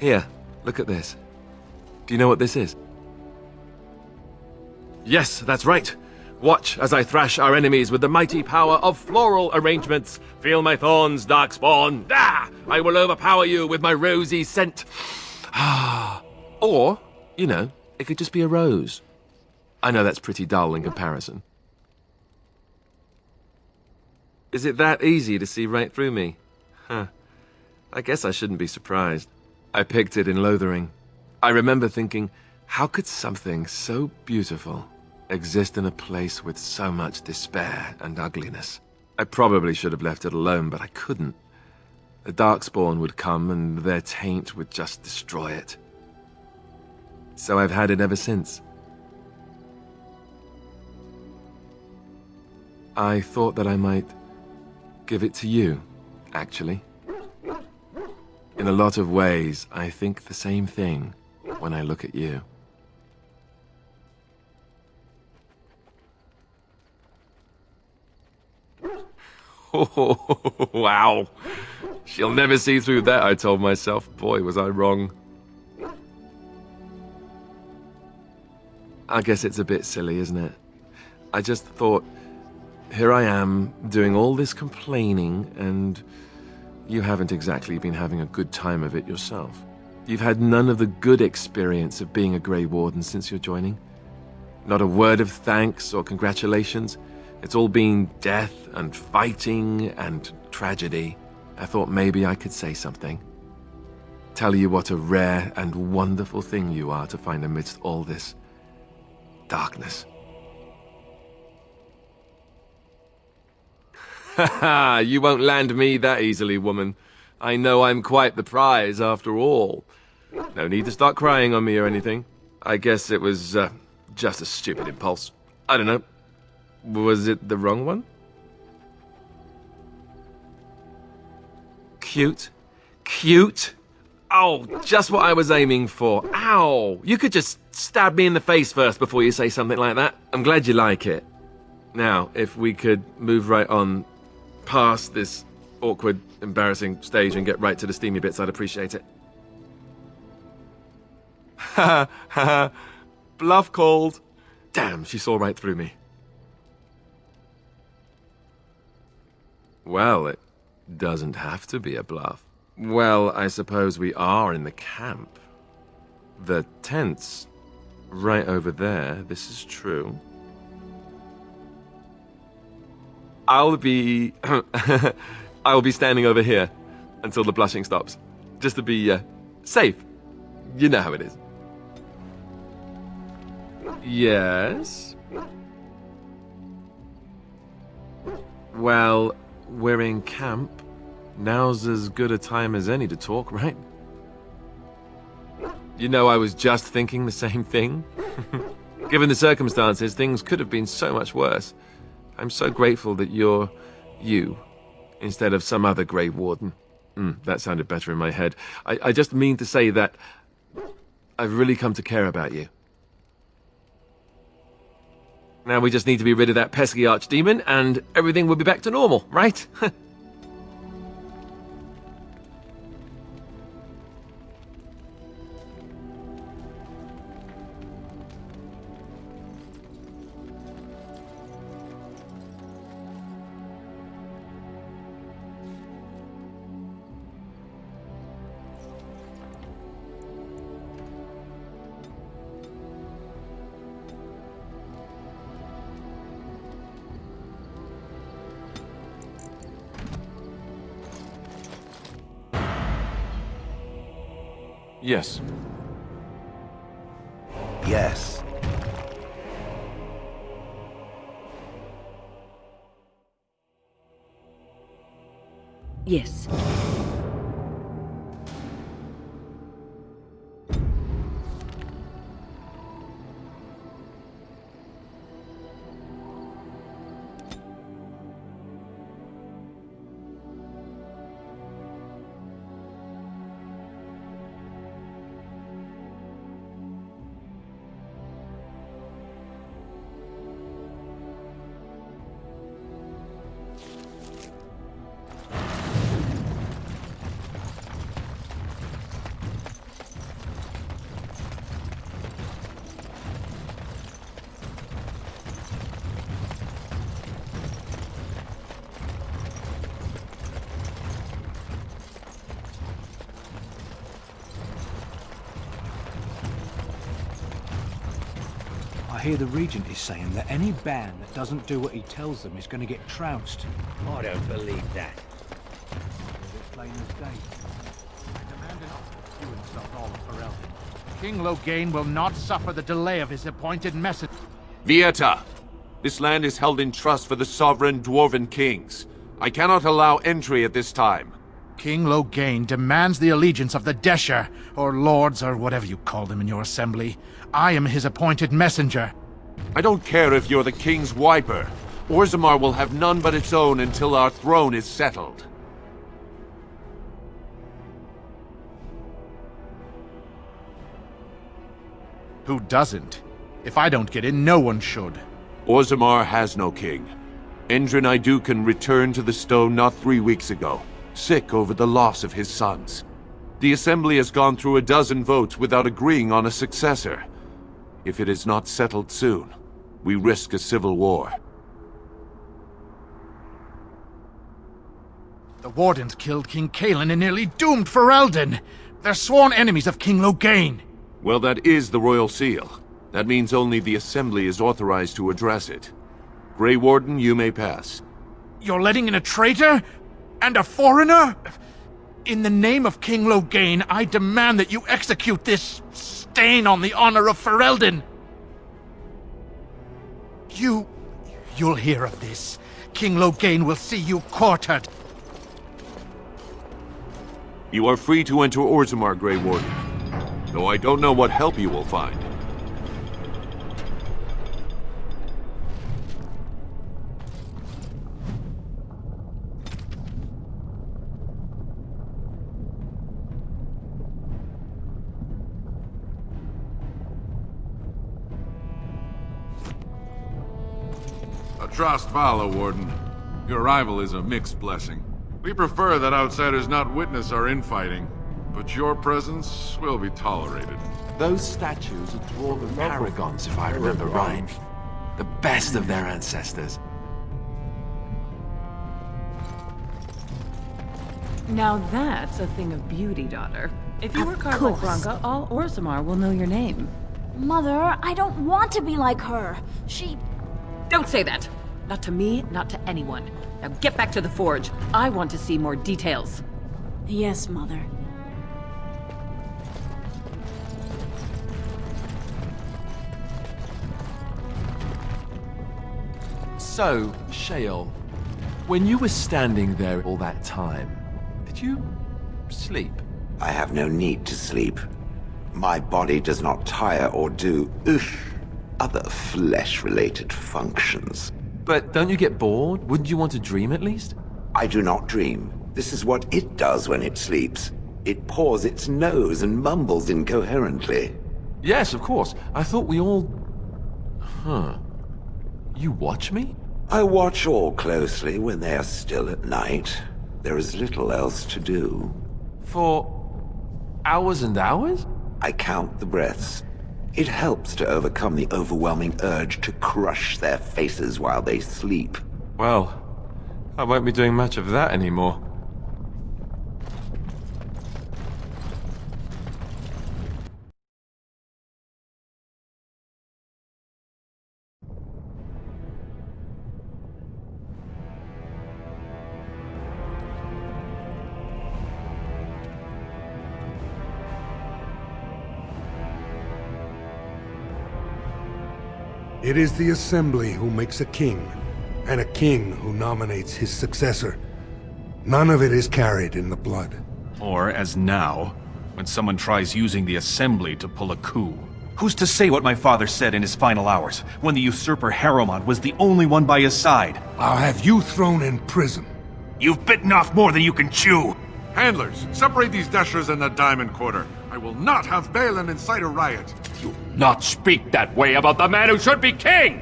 Here, look at this. Do you know what this is? Yes, that's right. Watch as I thrash our enemies with the mighty power of floral arrangements. Feel my thorns, Darkspawn. Ah! I will overpower you with my rosy scent. Or, you know, it could just be a rose. I know that's pretty dull in comparison. Is it that easy to see right through me? Huh. I guess I shouldn't be surprised. I picked it in Lothering. I remember thinking, how could something so beautiful exist in a place with so much despair and ugliness? I probably should have left it alone, but I couldn't. The Darkspawn would come and their taint would just destroy it. So I've had it ever since. I thought that I might give it to you, actually. In a lot of ways, I think the same thing when I look at you. Oh, wow. She'll never see through that, I told myself. Boy, was I wrong. I guess it's a bit silly, isn't it? I just thought, here I am, doing all this complaining, and you haven't exactly been having a good time of it yourself. You've had none of the good experience of being a Grey Warden since your joining. Not a word of thanks or congratulations. It's all been death and fighting and tragedy. I thought maybe I could say something. Tell you what a rare and wonderful thing you are to find amidst all this darkness. Haha, you won't land me that easily, woman. I know I'm quite the prize, after all. No need to start crying on me or anything. I guess it was just a stupid impulse. I don't know. Was it the wrong one? Cute. Cute? Oh, just what I was aiming for. Ow! You could just stab me in the face first before you say something like that. I'm glad you like it. Now, if we could move right on past this awkward, embarrassing stage and get right to the steamy bits, I'd appreciate it. Ha ha. Bluff called. Damn, she saw right through me. Well, it doesn't have to be a bluff. Well, I suppose we are in the camp. The tent's right over there. This is true. I'll be standing over here until the blushing stops, just to be safe. You know how it is. Yes? Well, we're in camp. Now's as good a time as any to talk, right? You know, I was just thinking the same thing. Given the circumstances, things could have been so much worse. I'm so grateful that you're you, instead of some other Grey Warden. That sounded better in my head. I just mean to say that I've really come to care about you. Now we just need to be rid of that pesky Archdemon, and everything will be back to normal, right? Yes. Yes. Yes. hear the Regent is saying that any band that doesn't do what he tells them is going to get trounced. I don't believe that. It's plain as day. I demand an you insult all of Ferelden. King Loghain will not suffer the delay of his appointed messenger. Vieta! This land is held in trust for the sovereign dwarven kings. I cannot allow entry at this time. King Loghain demands the allegiance of the Desher, or lords, or whatever you call them in your assembly. I am his appointed messenger. I don't care if you're the king's wiper. Orzammar will have none but its own until our throne is settled. Who doesn't? If I don't get in, no one should. Orzammar has no king. Endrin Idukan returned to the stone not 3 weeks ago, sick over the loss of his sons. The Assembly has gone through a dozen votes without agreeing on a successor. If it is not settled soon, we risk a civil war. The Wardens killed King Cailan and nearly doomed Ferelden. They're sworn enemies of King Loghain. Well, that is the Royal Seal. That means only the Assembly is authorized to address it. Grey Warden, you may pass. You're letting in a traitor? And a foreigner? In the name of King Loghain, I demand that you execute this stain on the honor of Ferelden. You'll hear of this. King Loghain will see you quartered. You are free to enter Orzammar, Grey Warden, though I don't know what help you will find. Trust Vala, Warden. Your arrival is a mixed blessing. We prefer that outsiders not witness our infighting, but your presence will be tolerated. Those statues are dwarven paragons, if I remember right. The best of their ancestors. Now that's a thing of beauty, daughter. If you were carved like Branka, all Orzammar will know your name. Mother, I don't want to be like her. Don't say that! Not to me, not to anyone. Now get back to the forge. I want to see more details. Yes, Mother. So, Shael, when you were standing there all that time, did you sleep? I have no need to sleep. My body does not tire or do other flesh-related functions. But don't you get bored? Wouldn't you want to dream at least? I do not dream. This is what it does when it sleeps. It paws its nose and mumbles incoherently. Yes, of course. I thought we all... Huh. You watch me? I watch all closely when they are still at night. There is little else to do. For hours and hours? I count the breaths. It helps to overcome the overwhelming urge to crush their faces while they sleep. Well, I won't be doing much of that anymore. It is the Assembly who makes a king, and a king who nominates his successor. None of it is carried in the blood. Or, as now, when someone tries using the Assembly to pull a coup. Who's to say what my father said in his final hours, when the usurper Harrowmont was the only one by his side? I'll have you thrown in prison. You've bitten off more than you can chew! Handlers, separate these Deshers in the Diamond Quarter. I will not have Balin incite a riot. Do not speak that way about the man who should be king!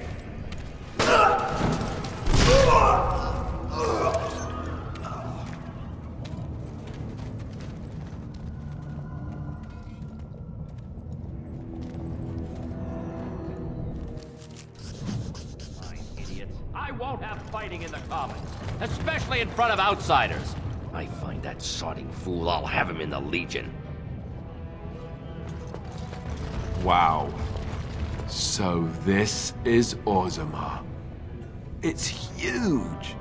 Idiots. I won't have fighting in the Commons, especially in front of outsiders. I find that sodding fool, I'll have him in the Legion. Wow. So this is Orzammar. It's huge.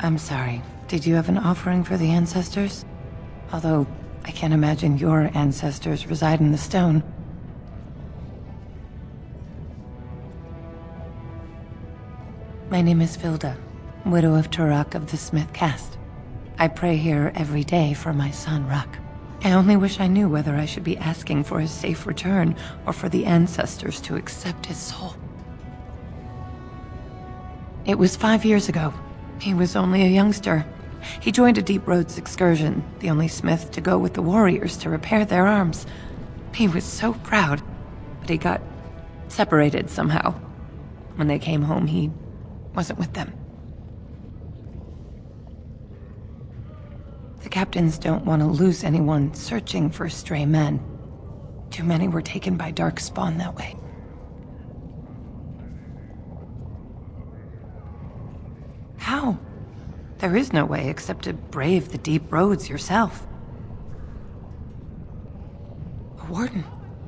I'm sorry. Did you have an offering for the ancestors? Although, I can't imagine your ancestors reside in the stone. My name is Vilda, widow of Turok of the Smith caste. I pray here every day for my son, Ruck. I only wish I knew whether I should be asking for his safe return or for the ancestors to accept his soul. It was 5 years ago. He was only a youngster. He joined a Deep Roads excursion, the only smith to go with the warriors to repair their arms. He was so proud, but he got separated somehow. When they came home, he wasn't with them. The captains don't want to lose anyone searching for stray men. Too many were taken by Darkspawn that way. How? There is no way except to brave the deep roads yourself. A warden?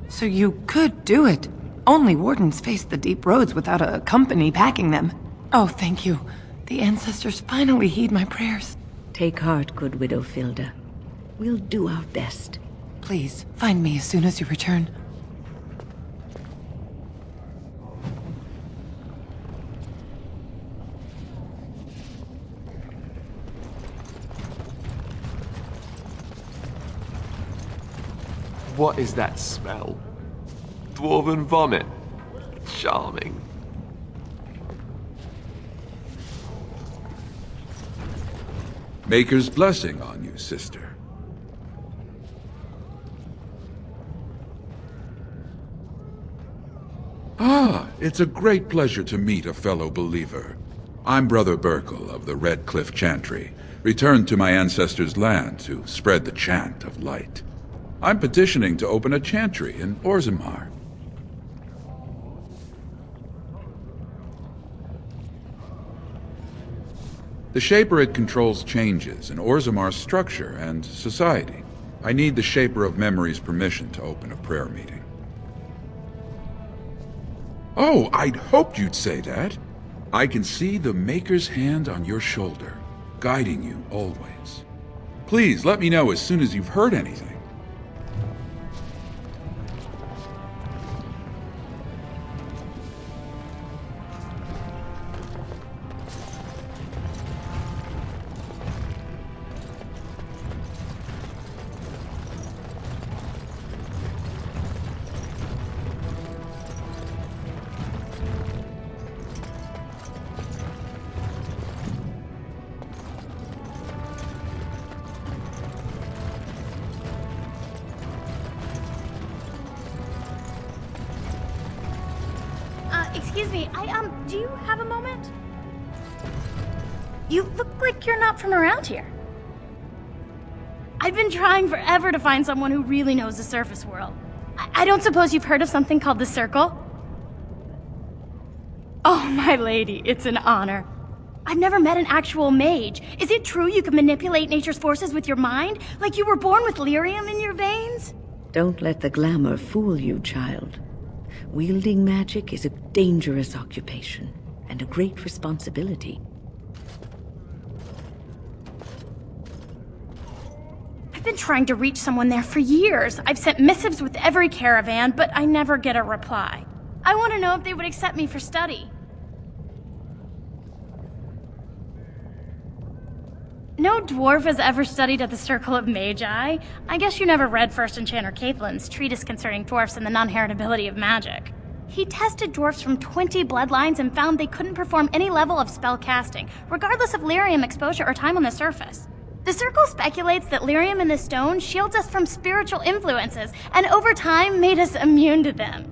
So you could do it. Only wardens face the deep roads without a company backing them. Oh, thank you. The ancestors finally heed my prayers. Take heart, good widow Vilda. We'll do our best. Please, find me as soon as you return. What is that smell? Dwarven vomit. Charming. Maker's blessing on you, sister. Ah, it's a great pleasure to meet a fellow believer. I'm Brother Burkle of the Red Cliff Chantry, returned to my ancestors' land to spread the chant of light. I'm petitioning to open a chantry in Orzammar. The Shaper controls changes in Orzammar's structure and society. I need the Shaper of Memory's permission to open a prayer meeting. Oh, I'd hoped you'd say that. I can see the Maker's hand on your shoulder, guiding you always. Please let me know as soon as you've heard anything. Excuse me, do you have a moment? You look like you're not from around here. I've been trying forever to find someone who really knows the surface world. I don't suppose you've heard of something called the Circle? Oh, my lady, it's an honor. I've never met an actual mage. Is it true you can manipulate nature's forces with your mind? Like you were born with lyrium in your veins? Don't let the glamour fool you, child. Wielding magic is a dangerous occupation, and a great responsibility. I've been trying to reach someone there for years. I've sent missives with every caravan, but I never get a reply. I want to know if they would accept me for study. No dwarf has ever studied at the Circle of Magi. I guess you never read First Enchanter Caitlin's treatise concerning dwarfs and the non-heritability of magic. He tested dwarfs from 20 bloodlines and found they couldn't perform any level of spell casting, regardless of lyrium exposure or time on the surface. The Circle speculates that lyrium in the stone shields us from spiritual influences, and over time made us immune to them.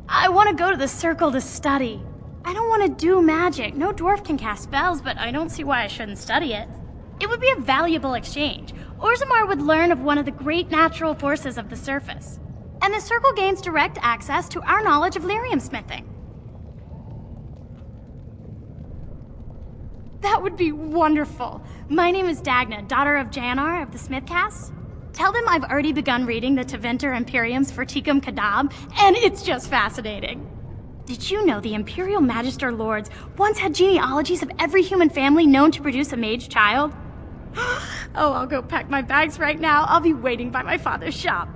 I want to go to the Circle to study. I don't want to do magic. No dwarf can cast spells, but I don't see why I shouldn't study it. It would be a valuable exchange. Orzammar would learn of one of the great natural forces of the surface. and the Circle gains direct access to our knowledge of lyrium smithing. That would be wonderful. My name is Dagna, daughter of Janar of the Smithcast. Tell them I've already begun reading the Tevinter Imperium's Verticum Kadab, and it's just fascinating. Did you know the Imperial Magister Lords once had genealogies of every human family known to produce a mage child? Oh, I'll go pack my bags right now. I'll be waiting by my father's shop.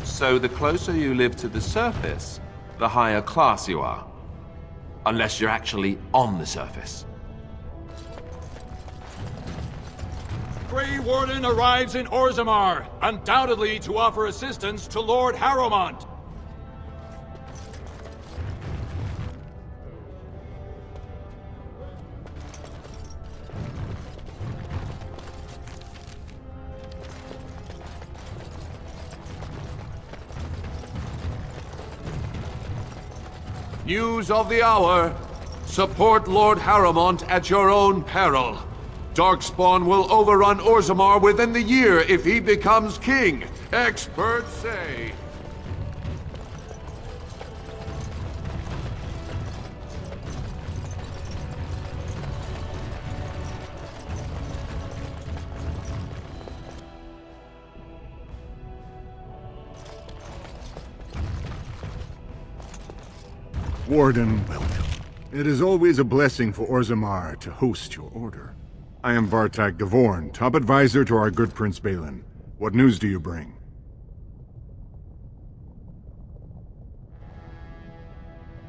So the closer you live to the surface, the higher class you are. Unless you're actually on the surface. Grey Warden arrives in Orzammar, undoubtedly to offer assistance to Lord Harrowmont. News of the hour. Support Lord Harrowmont at your own peril. Darkspawn will overrun Orzammar within the year if he becomes king. Experts say. Warden, welcome. It is always a blessing for Orzammar to host your order. I am Vartak Gavorn, top advisor to our good Prince Balin. What news do you bring?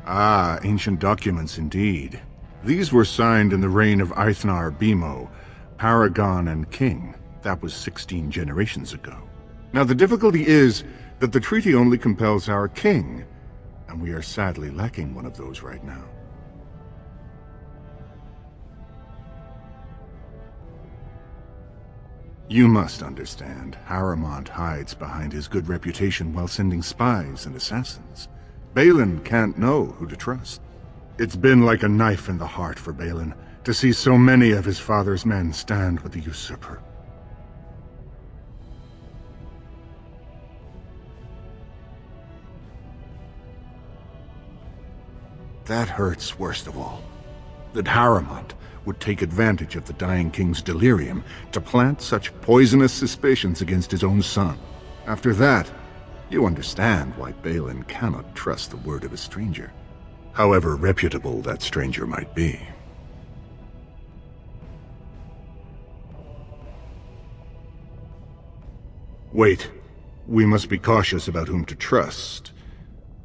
Ah, ancient documents indeed. These were signed in the reign of Eithnar Bimo, Paragon and King. That was 16 generations ago. Now the difficulty is that the treaty only compels our king, and we are sadly lacking one of those right now. You must understand, Harrowmont hides behind his good reputation while sending spies and assassins. Balin can't know who to trust. It's been like a knife in the heart for Balin to see so many of his father's men stand with the usurper. That hurts worst of all. That Harrowmont would take advantage of the dying king's delirium to plant such poisonous suspicions against his own son. After that, you understand why Balin cannot trust the word of a stranger, however reputable that stranger might be. Wait, we must be cautious about whom to trust,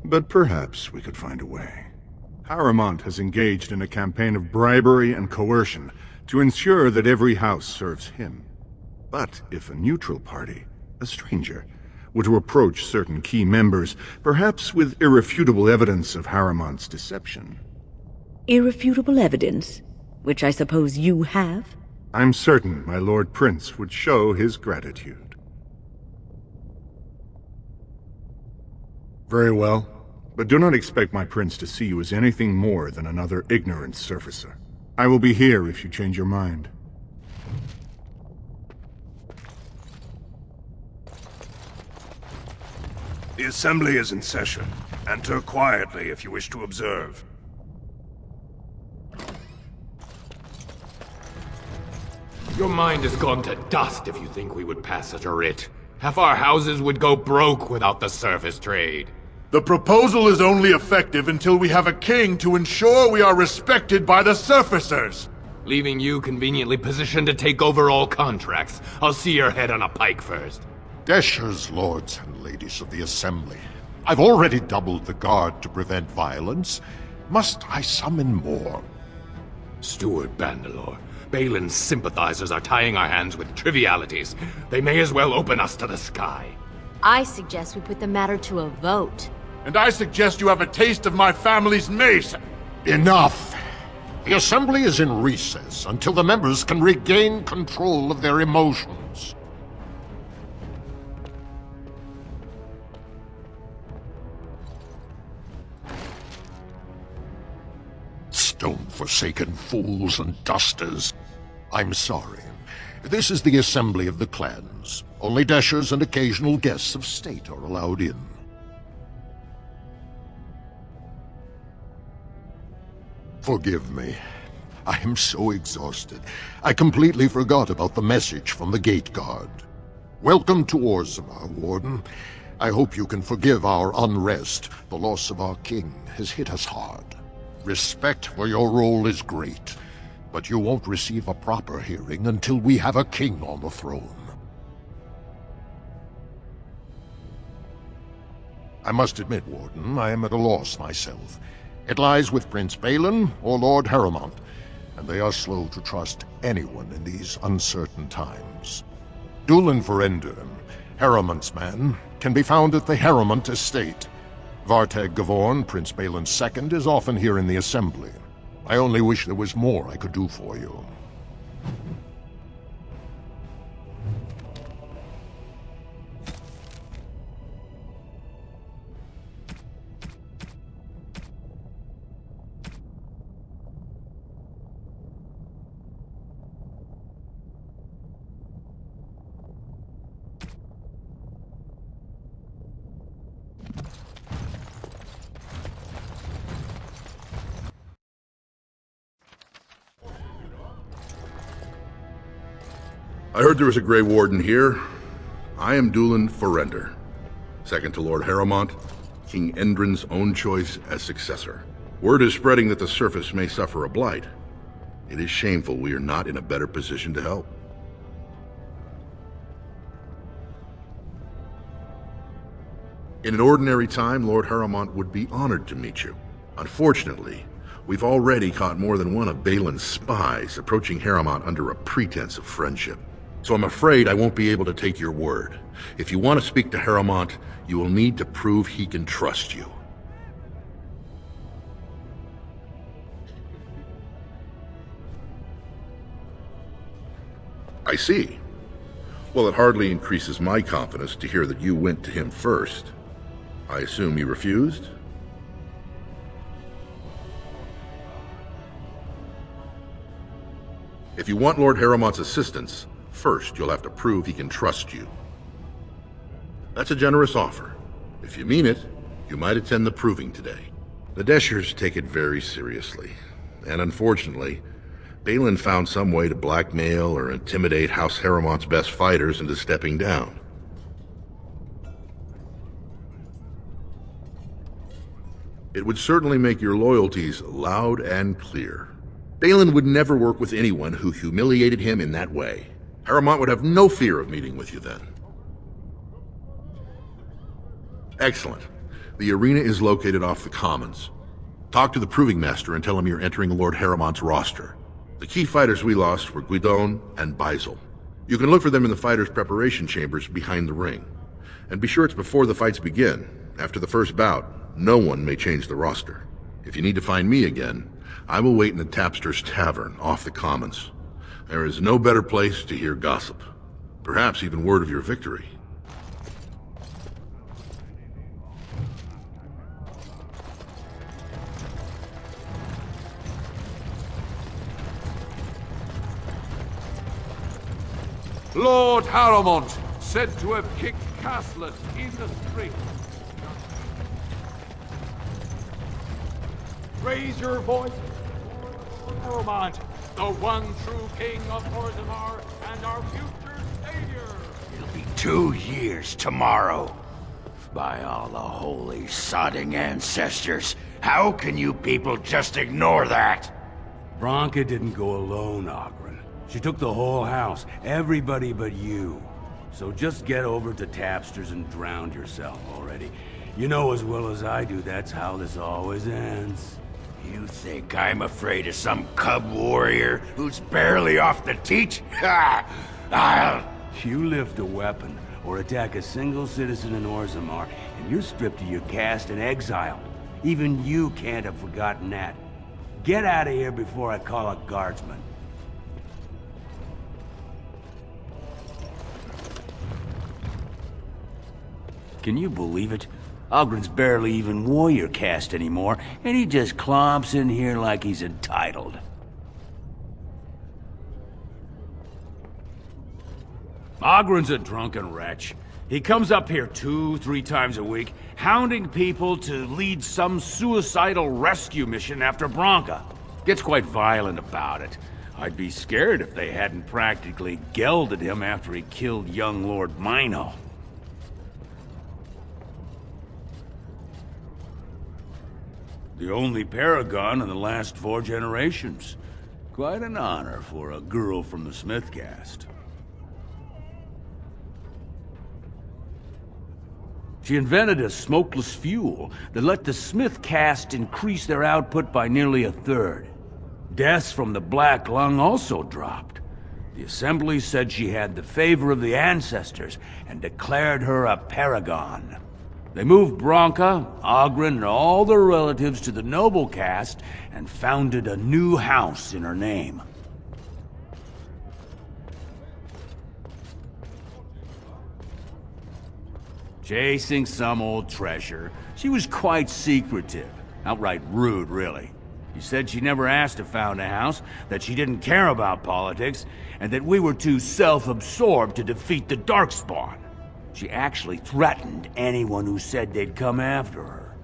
but perhaps we could find a way. Harrowmont has engaged in a campaign of bribery and coercion to ensure that every house serves him. But if a neutral party, a stranger, were to approach certain key members, perhaps with irrefutable evidence of Harrowmont's deception... Irrefutable evidence? Which I suppose you have? I'm certain my Lord Prince would show his gratitude. Very well. But do not expect my prince to see you as anything more than another ignorant surfacer. I will be here if you change your mind. The assembly is in session. Enter quietly if you wish to observe. Your mind has gone to dust if you think we would pass such a writ. Half our houses would go broke without the service trade. The proposal is only effective until we have a king to ensure we are respected by the surfacers. Leaving you conveniently positioned to take over all contracts. I'll see your head on a pike first. Deshers, lords and ladies of the assembly. I've already doubled the guard to prevent violence. Must I summon more? Steward Bandalore, Balin's sympathizers are tying our hands with trivialities. They may as well open us to the sky. I suggest we put the matter to a vote. and I suggest you have a taste of my family's mace. Enough! The Assembly is in recess until the members can regain control of their emotions. Stone-forsaken fools and dusters. I'm sorry. This is the Assembly of the Clans. Only dashers and occasional guests of state are allowed in. Forgive me. I am so exhausted. I completely forgot about the message from the gate guard. Welcome to Orzammar, Warden. I hope you can forgive our unrest. The loss of our king has hit us hard. Respect for your role is great, but you won't receive a proper hearing until we have a king on the throne. I must admit, Warden, I am at a loss myself. It lies with Prince Balin or Lord Harrowmont, and they are slow to trust anyone in these uncertain times. Dulin Ferelden, Harrowmont's man, can be found at the Harrowmont estate. Vartag Gavorn, Prince Balin's second, is often here in the Assembly. I only wish there was more I could do for you. I heard there was a Grey Warden here. I am Dulin Ferelden, second to Lord Harrowmont, King Endrin's own choice as successor. Word is spreading that the surface may suffer a blight. It is shameful we are not in a better position to help. In an ordinary time, Lord Harrowmont would be honored to meet you. Unfortunately, we've already caught more than one of Balin's spies approaching Harrowmont under a pretense of friendship. So I'm afraid I won't be able to take your word. If you want to speak to Harrowmont, you will need to prove he can trust you. I see. Well, it hardly increases my confidence to hear that you went to him first. I assume you refused? If you want Lord Harrowmont's assistance, first you'll have to prove he can trust you. That's a generous offer. If you mean it, you might attend the proving today. The Deshers take it very seriously, and unfortunately, Balin found some way to blackmail or intimidate House Harrowmont's best fighters into stepping down. It would certainly make your loyalties loud and clear. Balin would never work with anyone who humiliated him in that way. Harrowmont would have no fear of meeting with you then. Excellent. The arena is located off the Commons. Talk to the Proving Master and tell him you're entering Lord Harrowmont's roster. The key fighters we lost were Guidon and Baisel. You can look for them in the fighters' preparation chambers behind the ring. And be sure it's before the fights begin. After the first bout, no one may change the roster. If you need to find me again, I will wait in the Tapster's Tavern off the Commons. There is no better place to hear gossip. Perhaps even word of your victory. Lord Harrowmont, said to have kicked Castlet in the street. Raise your voice, Harrowmont, the one true king of Orzammar and our future savior. It'll be 2 years tomorrow. By all the holy sodding ancestors, how can you people just ignore that? Bronca didn't go alone, Ogren. She took the whole house, everybody but you. So just get over to Tapster's and drown yourself already. You know as well as I do that's how this always ends. You think I'm afraid of some cub warrior who's barely off the teat? Ha! You lift a weapon or attack a single citizen in Orzammar, and you're stripped of your caste and exiled. Even you can't have forgotten that. Get out of here before I call a guardsman. Can you believe it? Ogren's barely even warrior caste anymore, and he just clomps in here like he's entitled. Ogren's a drunken wretch. He comes up here 2-3 times a week, hounding people to lead some suicidal rescue mission after Branca. Gets quite violent about it. I'd be scared if they hadn't practically gelded him after he killed young Lord Mino. The only paragon in the last 4 generations. Quite an honor for a girl from the Smith caste. She invented a smokeless fuel that let the Smith caste increase their output by nearly 1/3. Deaths from the Black Lung also dropped. The Assembly said she had the favor of the ancestors and declared her a paragon. They moved Branca, Ogren, and all their relatives to the noble caste and founded a new house in her name. Chasing some old treasure, she was quite secretive. Outright rude, really. She said she never asked to found a house, that she didn't care about politics, and that we were too self-absorbed to defeat the Darkspawn. She actually threatened anyone who said they'd come after her.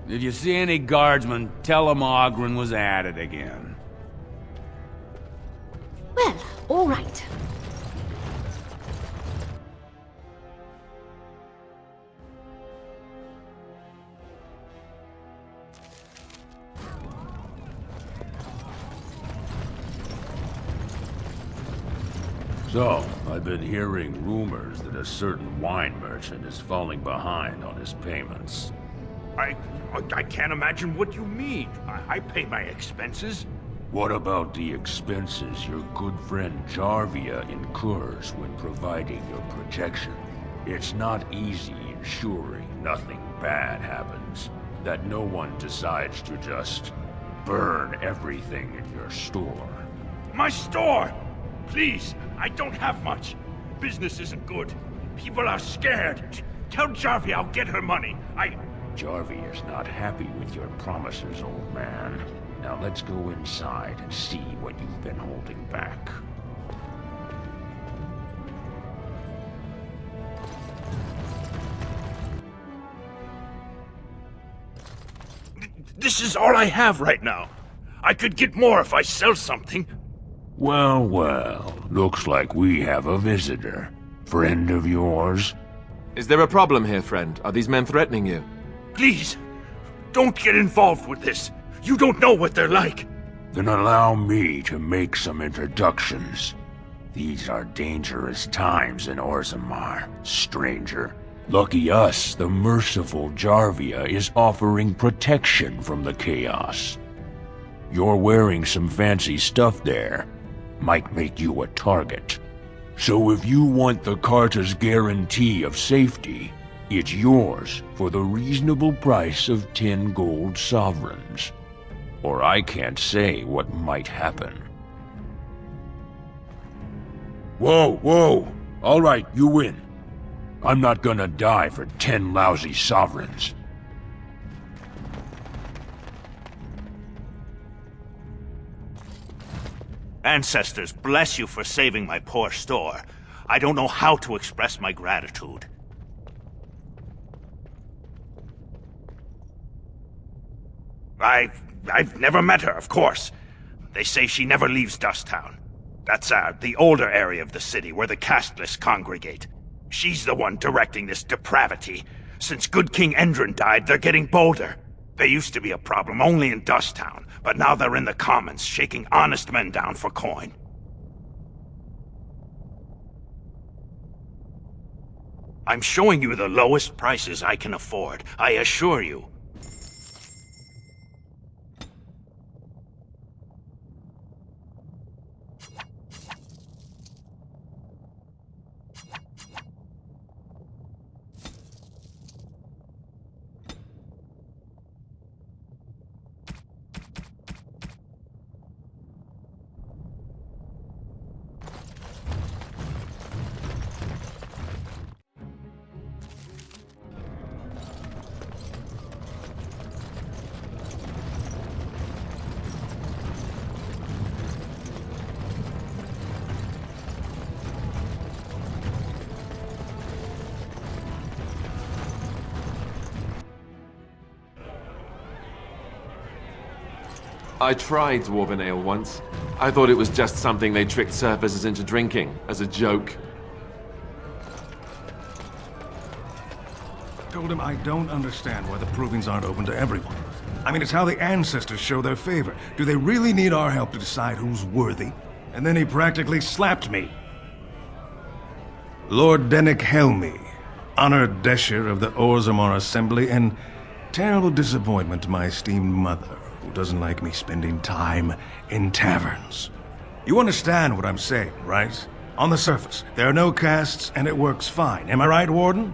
If you see any guardsmen, tell them Ogren was at it again. Well, all right. So, I've been hearing rumors that a certain wine merchant is falling behind on his payments. I can't imagine what you mean. I pay my expenses. What about the expenses your good friend Jarvia incurs when providing your protection? It's not easy ensuring nothing bad happens, that no one decides to just burn everything in your store. My store! Please, I don't have much. Business isn't good. People are scared. Tell Jarvia I'll get her money. Jarvia is not happy with your promises, old man. Now let's go inside and see what you've been holding back. This is all I have right now. I could get more if I sell something. Well, well, looks like we have a visitor. Friend of yours? Is there a problem here, friend? Are these men threatening you? Please, don't get involved with this. You don't know what they're like. Then allow me to make some introductions. These are dangerous times in Orzammar, stranger. Lucky us, the merciful Jarvia is offering protection from the chaos. You're wearing some fancy stuff there. Might make you a target. So if you want the Carta's guarantee of safety, it's yours for the reasonable price of 10 gold sovereigns. Or I can't say what might happen. Whoa, whoa! All right, you win. I'm not gonna die for 10 lousy sovereigns. Ancestors, bless you for saving my poor store. I don't know how to express my gratitude. I've never met her, of course. They say she never leaves Dusttown. That's the older area of the city where the casteless congregate. She's the one directing this depravity. Since good King Endrin died, they're getting bolder. They used to be a problem only in Dusttown, but now they're in the commons, shaking honest men down for coin. I'm showing you the lowest prices I can afford, I assure you. I tried dwarven ale once. I thought it was just something they tricked surfacers into drinking, as a joke. Told him I don't understand why the provings aren't open to everyone. I mean, it's how the ancestors show their favor. Do they really need our help to decide who's worthy? And then he practically slapped me. Lord Dennick Helmi, honored Desher of the Orzammar Assembly, and terrible disappointment to my esteemed mother, who doesn't like me spending time in taverns. You understand what I'm saying, right? On the surface, there are no castes, and it works fine. Am I right, Warden?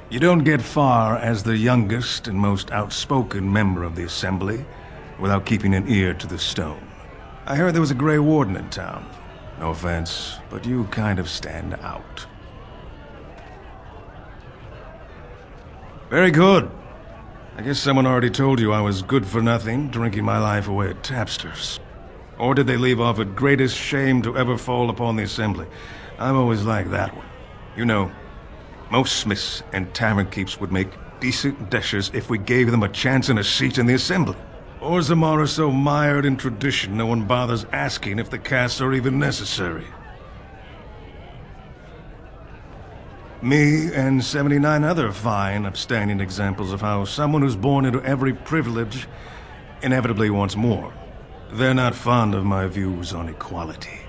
You don't get far as the youngest and most outspoken member of the Assembly without keeping an ear to the stone. I heard there was a Grey Warden in town. No offense, but you kind of stand out. Very good. I guess someone already told you I was good for nothing, drinking my life away at tapsters. Or did they leave off at greatest shame to ever fall upon the Assembly? I've always liked that one. You know, most smiths and tavern keeps would make decent deshers if we gave them a chance and a seat in the Assembly. Orzammar is so mired in tradition, no one bothers asking if the castes are even necessary. Me and 79 other fine, upstanding examples of how someone who's born into every privilege inevitably wants more. They're not fond of my views on equality.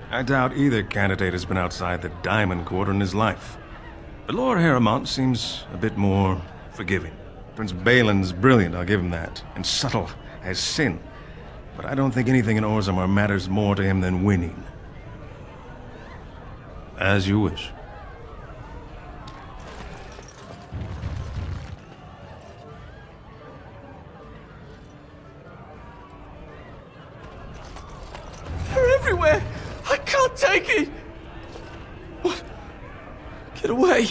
I doubt either candidate has been outside the Diamond Quarter in his life. But Lord Harrowmont seems a bit more forgiving. Prince Balin's brilliant, I'll give him that, and subtle as sin. But I don't think anything in Orzammar matters more to him than winning. As you wish. They're everywhere! I can't take it! What? Get away!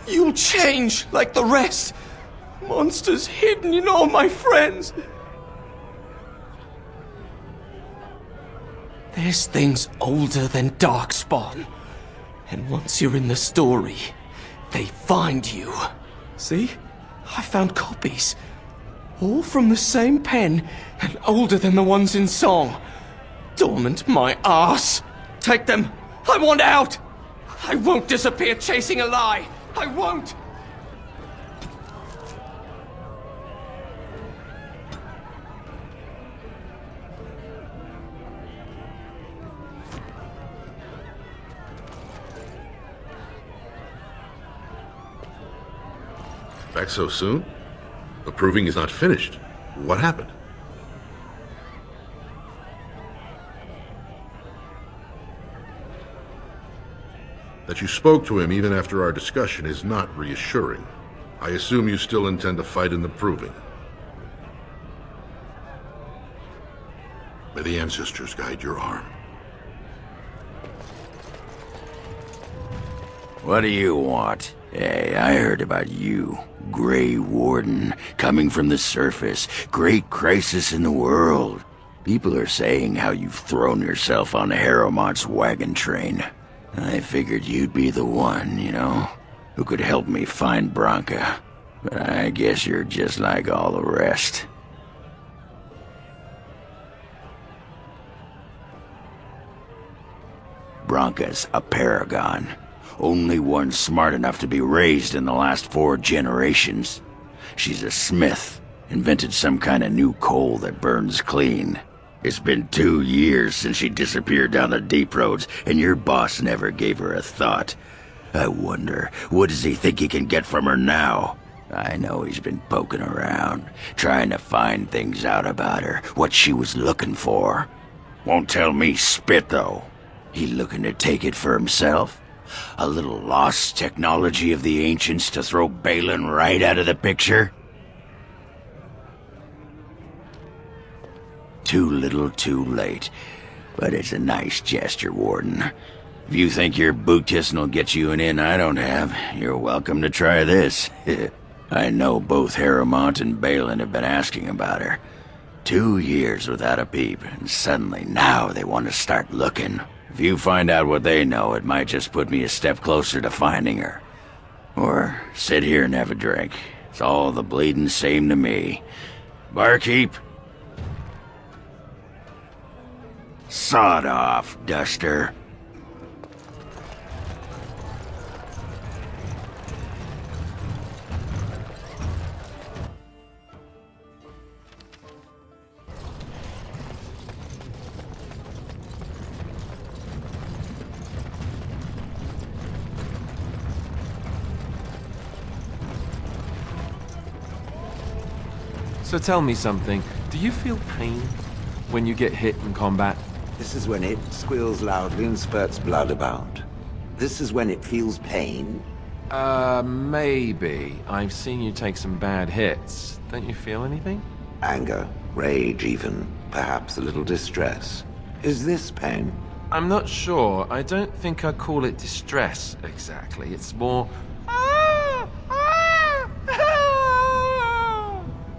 You'll change like the rest! Monsters hidden in all my friends! There's things older than Darkspawn. And once you're in the story, they find you. See? I found copies. All from the same pen, and older than the ones in song. Dormant my arse! Take them! I want out! I won't disappear chasing a lie! I won't! Back so soon? The proving is not finished. What happened? That you spoke to him even after our discussion is not reassuring. I assume you still intend to fight in the proving. May the ancestors guide your arm. What do you want? Hey, I heard about you. Grey Warden, coming from the surface. Great crisis in the world. People are saying how you've thrown yourself on Harrowmont's wagon train. I figured you'd be the one, you know, who could help me find Branka. But I guess you're just like all the rest. Branka's a paragon. Only one smart enough to be raised in the last 4 generations. She's a smith. Invented some kind of new coal that burns clean. It's been 2 years since she disappeared down the deep roads, and your boss never gave her a thought. I wonder, what does he think he can get from her now? I know he's been poking around, trying to find things out about her, what she was looking for. Won't tell me spit, though. He looking to take it for himself? A little lost technology of the ancients to throw Balin right out of the picture? Too little, too late. But it's a nice gesture, Warden. If you think your boot kissing will get you an in I don't have, you're welcome to try this. I know both Harrowmont and Balin have been asking about her. 2 years without a peep, and suddenly now they want to start looking. If you find out what they know, it might just put me a step closer to finding her. Or sit here and have a drink. It's all the bleeding same to me. Barkeep? Sod off, Duster. So tell me something. Do you feel pain when you get hit in combat? This is when it squeals loudly and spurts blood about. This is when it feels pain. Maybe. I've seen you take some bad hits. Don't you feel anything? Anger, rage even, perhaps a little distress. Is this pain? I'm not sure. I don't think I'd call it distress, exactly. It's more...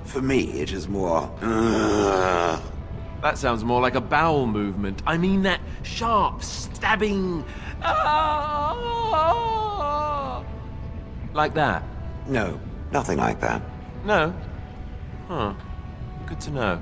For me, it is more... That sounds more like a bowel movement. I mean that sharp, stabbing... Like that? No, nothing like that. No? Huh. Good to know.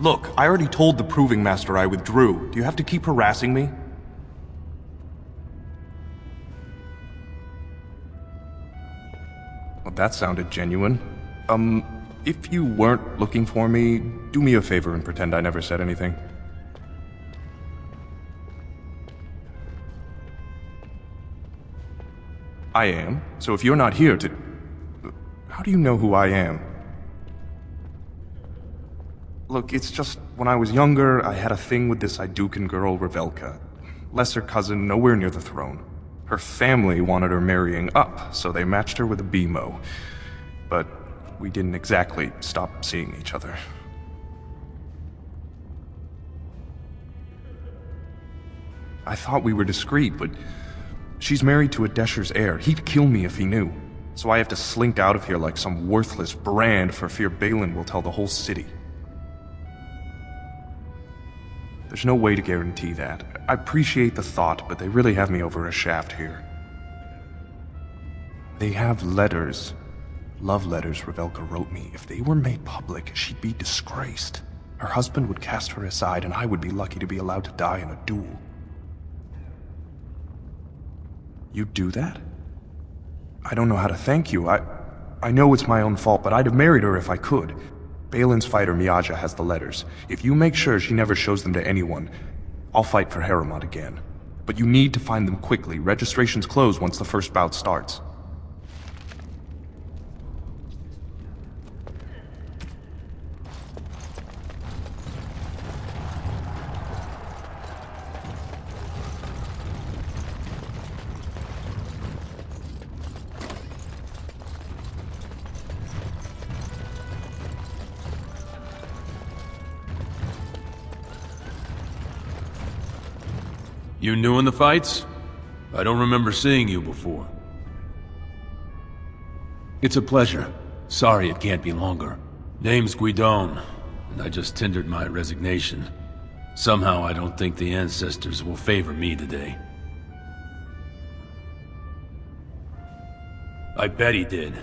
Look, I already told the Proving Master I withdrew. Do you have to keep harassing me? Well, that sounded genuine. If you weren't looking for me, do me a favor and pretend I never said anything. I am, so if you're not here to... How do you know who I am? Look, it's just, when I was younger, I had a thing with this Idukan girl, Revelka. Lesser cousin, nowhere near the throne. Her family wanted her marrying up, so they matched her with a BMO. But we didn't exactly stop seeing each other. I thought we were discreet, but she's married to a Desher's heir. He'd kill me if he knew. So I have to slink out of here like some worthless brand for fear Balin will tell the whole city. There's no way to guarantee that. I appreciate the thought, but they really have me over a shaft here. They have letters. Love letters Revelka wrote me. If they were made public, she'd be disgraced. Her husband would cast her aside, and I would be lucky to be allowed to die in a duel. You'd do that? I don't know how to thank you. I know it's my own fault, but I'd have married her if I could. Balin's fighter Miaja has the letters. If you make sure she never shows them to anyone, I'll fight for Harrowmont again. But you need to find them quickly. Registrations close once the first bout starts. You new in the fights? I don't remember seeing you before. It's a pleasure. Sorry it can't be longer. Name's Guidon, and I just tendered my resignation. Somehow I don't think the ancestors will favor me today. I bet he did.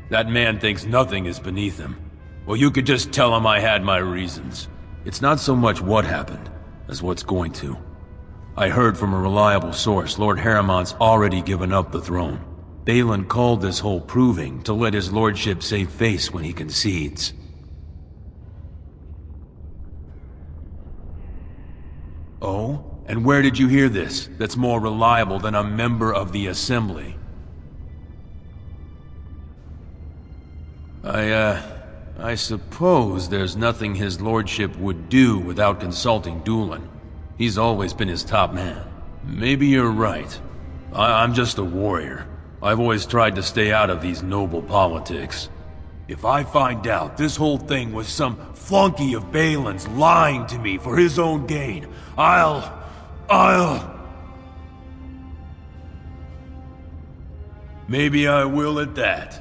That man thinks nothing is beneath him. Well, you could just tell him I had my reasons. It's not so much what happened, as what's going to. I heard from a reliable source Lord Harrowmont's already given up the throne. Balin called this whole proving to let his lordship save face when he concedes. Oh? And where did you hear this that's more reliable than a member of the Assembly? I suppose there's nothing his lordship would do without consulting Dulin. He's always been his top man. Maybe you're right. I'm just a warrior. I've always tried to stay out of these noble politics. If I find out this whole thing was some flunky of Balin's lying to me for his own gain, I'll... Maybe I will at that.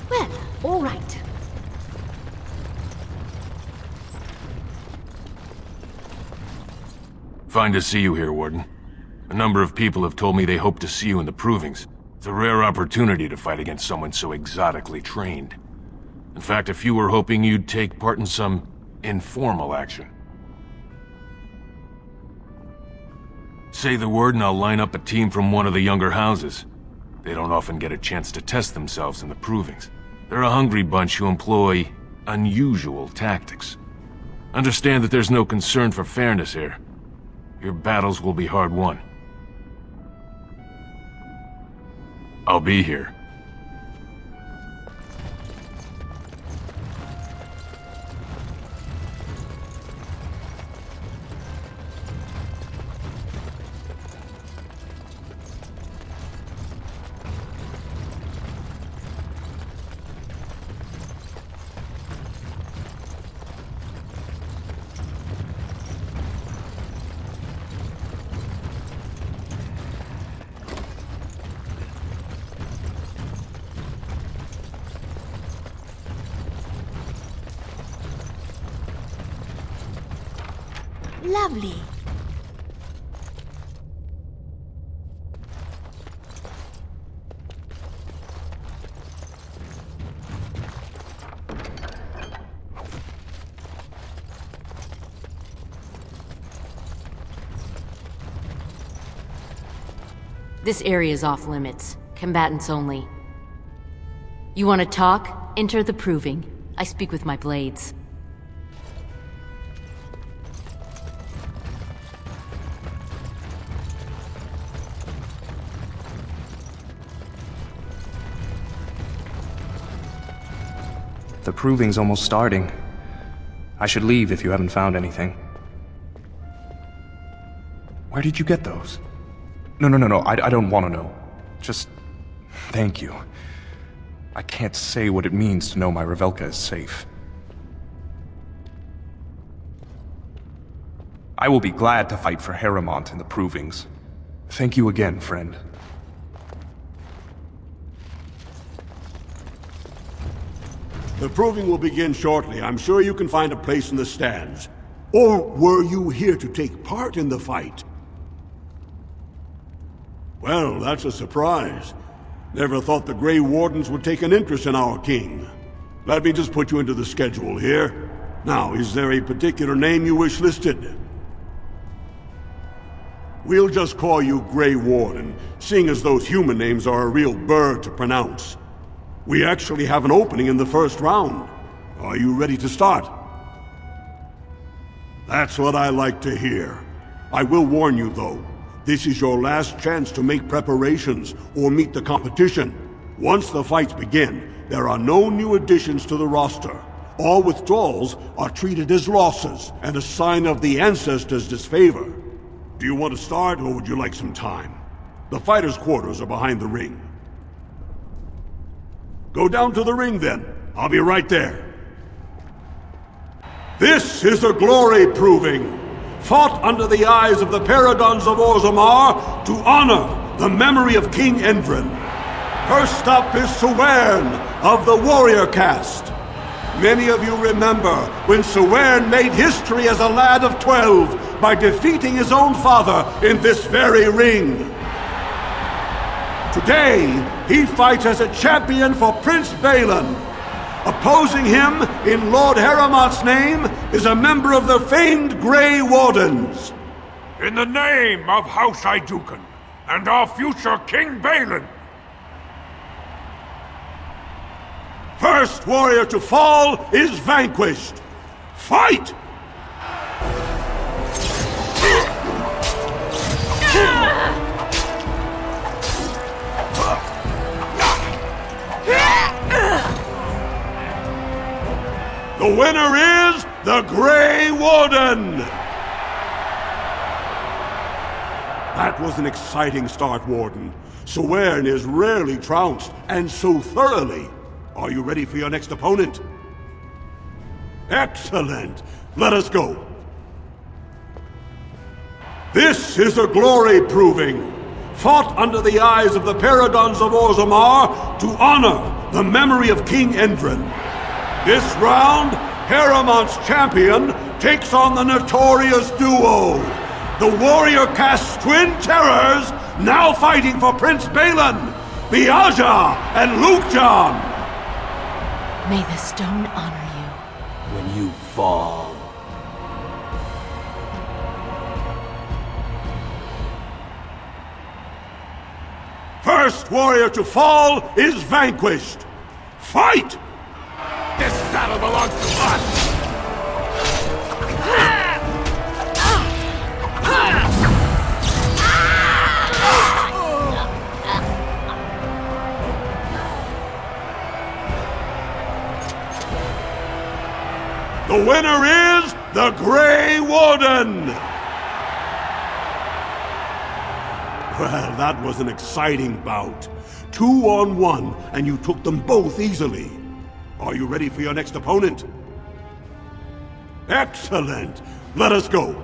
Well, all right. Fine to see you here, Warden. A number of people have told me they hope to see you in the provings. It's a rare opportunity to fight against someone so exotically trained. In fact, a few were hoping you'd take part in some informal action. Say the word and I'll line up a team from one of the younger houses. They don't often get a chance to test themselves in the provings. They're a hungry bunch who employ unusual tactics. Understand that there's no concern for fairness here. Your battles will be hard won. I'll be here. Lovely. This area is off limits. Combatants only. You want to talk? Enter the proving. I speak with my blades. The proving's almost starting. I should leave if you haven't found anything. Where did you get those? No, I don't want to know. Just... thank you. I can't say what it means to know my Revelka is safe. I will be glad to fight for Harrowmont in the provings. Thank you again, friend. The proving will begin shortly. I'm sure you can find a place in the stands. Or were you here to take part in the fight? Well, that's a surprise. Never thought the Grey Wardens would take an interest in our king. Let me just put you into the schedule here. Now, is there a particular name you wish listed? We'll just call you Grey Warden, seeing as those human names are a real burr to pronounce. We actually have an opening in the first round. Are you ready to start? That's what I like to hear. I will warn you, though. This is your last chance to make preparations or meet the competition. Once the fights begin, there are no new additions to the roster. All withdrawals are treated as losses and a sign of the ancestors' disfavor. Do you want to start, or would you like some time? The fighters' quarters are behind the ring. Go down to the ring, then. I'll be right there. This is a glory proving, fought under the eyes of the paragons of Orzammar to honor the memory of King Endrin. First up is Suwern of the warrior caste. Many of you remember when Suwern made history as a lad of 12 by defeating his own father in this very ring. Today, he fights as a champion for Prince Balin. Opposing him, in Lord Harrowmont's name, is a member of the famed Grey Wardens. In the name of House Idukan and our future King Balin. First First warrior to fall is vanquished. Fight! The winner is the Grey Warden! That was an exciting start, Warden. Soern is rarely trounced, and so thoroughly. Are you ready for your next opponent? Excellent! Let us go. This is a glory proving, fought under the eyes of the paragons of Orzammar to honor the memory of King Endrin. This round, Heramont's champion takes on the notorious duo, the warrior caste twin terrors now fighting for Prince Balin, Biaja and Lukjan. May the stone honor you. When you fall. First warrior to fall is vanquished. Fight! This battle belongs to us! The winner is the Grey Warden! Well, that was an exciting bout. 2-on-1, and you took them both easily. Are you ready for your next opponent? Excellent! Let us go.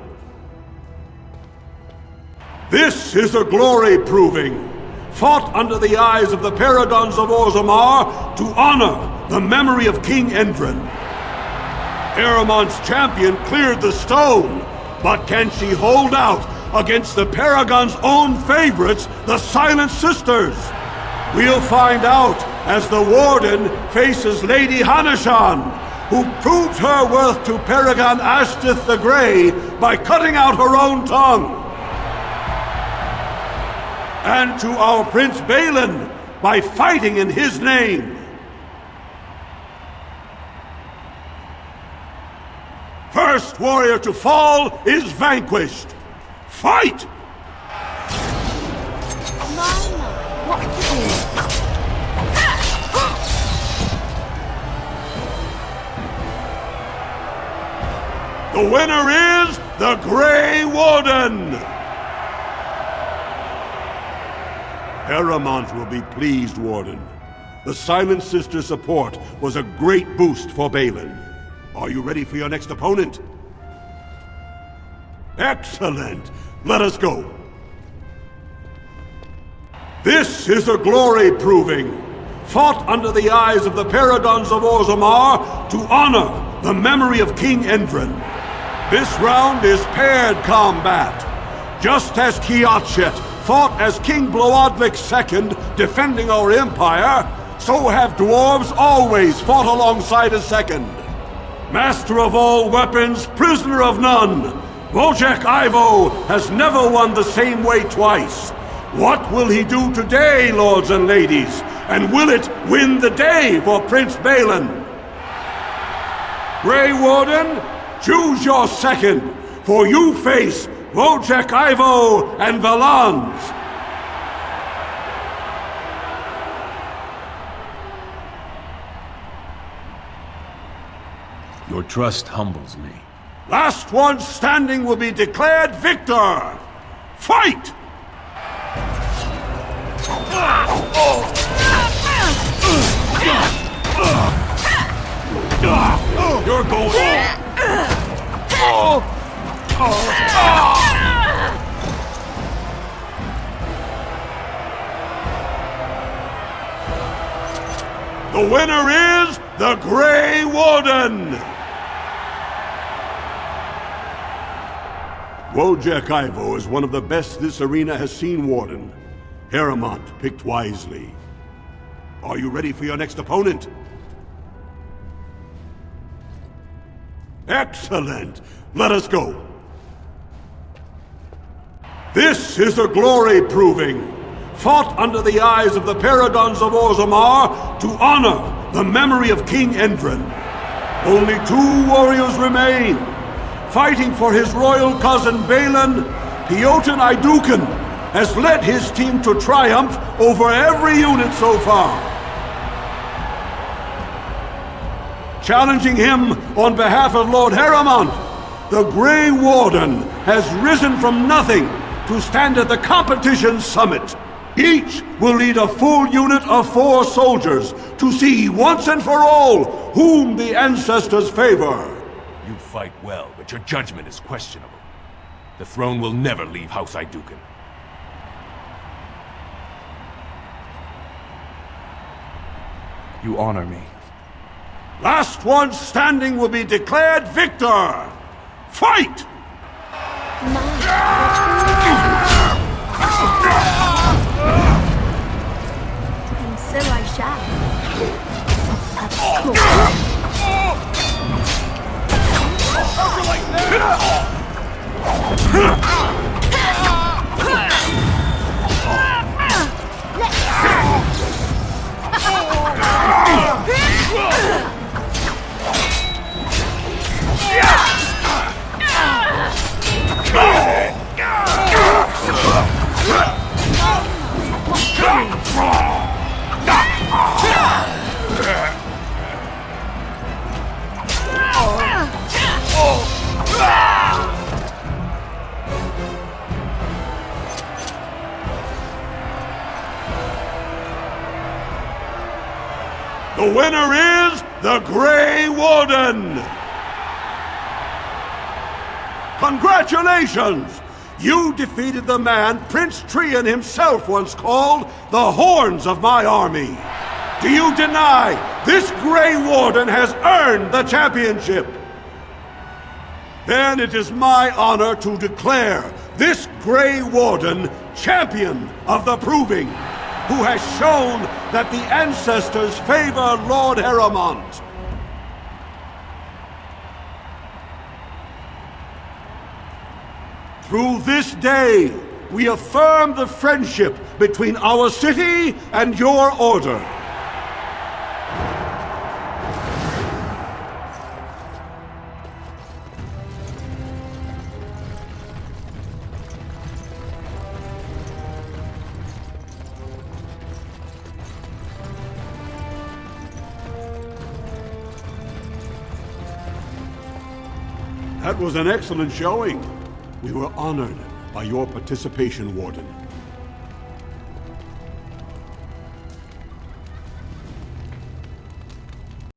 This is a glory proving, fought under the eyes of the paragons of Orzammar to honor the memory of King Endrin. Heramont's champion cleared the stone, but can she hold out against the Paragon's own favorites, the Silent Sisters? We'll find out as the Warden faces Lady Hanashan, who proved her worth to Paragon Ashtith the Grey by cutting out her own tongue. And to our Prince Balin by fighting in his name. First warrior to fall is vanquished. Fight! The winner is the Grey Warden! Heramont will be pleased, Warden. The Silent Sister support was a great boost for Balin. Are you ready for your next opponent? Excellent! Let us go. This is a glory proving, fought under the eyes of the paragons of Orzammar to honor the memory of King Endrin. This round is paired combat. Just as Kiatchet fought as King Bloodlik II defending our empire, so have dwarves always fought alongside a second. Master of all weapons, prisoner of none, Wojek Ivo has never won the same way twice. What will he do today, lords and ladies? And will it win the day for Prince Balin? Grey Warden, choose your second, for you face Wojek Ivo and Valans. Your trust humbles me. Last one standing will be declared victor! Fight! You're going The winner is the Grey Warden! Wojek Ivo is one of the best this arena has seen, Warden. Heramont picked wisely. Are you ready for your next opponent? Excellent! Let us go. This is a glory proving, fought under the eyes of the paragons of Orzammar to honor the memory of King Endrin. Only 2 warriors remain. Fighting for his royal cousin Balin, Piotr Iduken has led his team to triumph over every unit so far. Challenging him on behalf of Lord Heremont, the Grey Warden has risen from nothing to stand at the competition's summit. Each will lead a full unit of 4 soldiers to see once and for all whom the ancestors favor. You fight well, but your judgment is questionable. The throne will never leave House Iduken. You honor me. Last one standing will be declared victor! Fight! And so I shall. The winner is the Grey Warden! Congratulations! You defeated the man Prince Trian himself once called the Horns of my army. Do you deny this Grey Warden has earned the championship? Then it is my honor to declare this Grey Warden champion of the Proving, who has shown that the ancestors favor Lord Heremont. Through this day, we affirm the friendship between our city and your order. That was an excellent showing. We were honored by your participation, Warden.